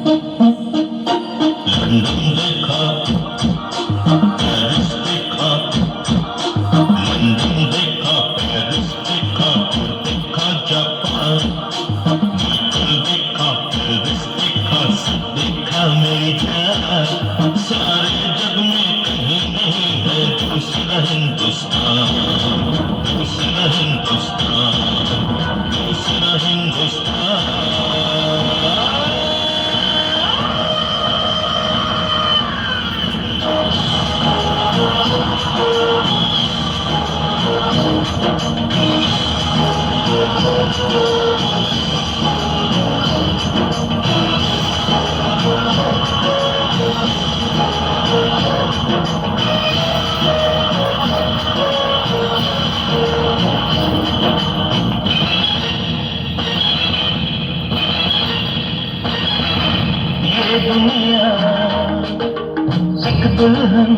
London देखा, Paris देखा, London देखा, पेरिस देखा, फिर देखा जापान। माइकल देखा, पेरिस देखा, सब देखा मेरी जान। सारे जग में कहीं नहीं है दूसरा हिंदुस्तान, दूसरा हिंदुस्तान, दूसरा हिंदुस्तान। ये दुनिया एक दुल्हन,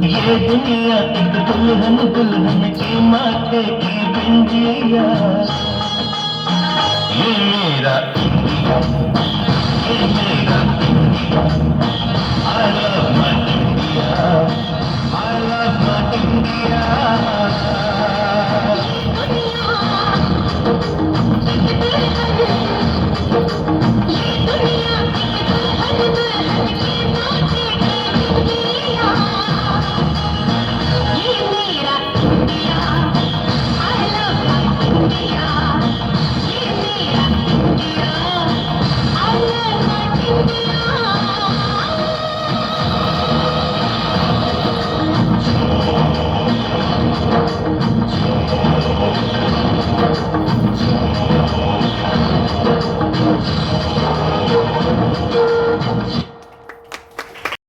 ये दुनिया एक दुल्हन, दुल्हन की माथे की बिंदिया। ये मेरा इंडिया, ये मेरा India. I love my India, I love my India।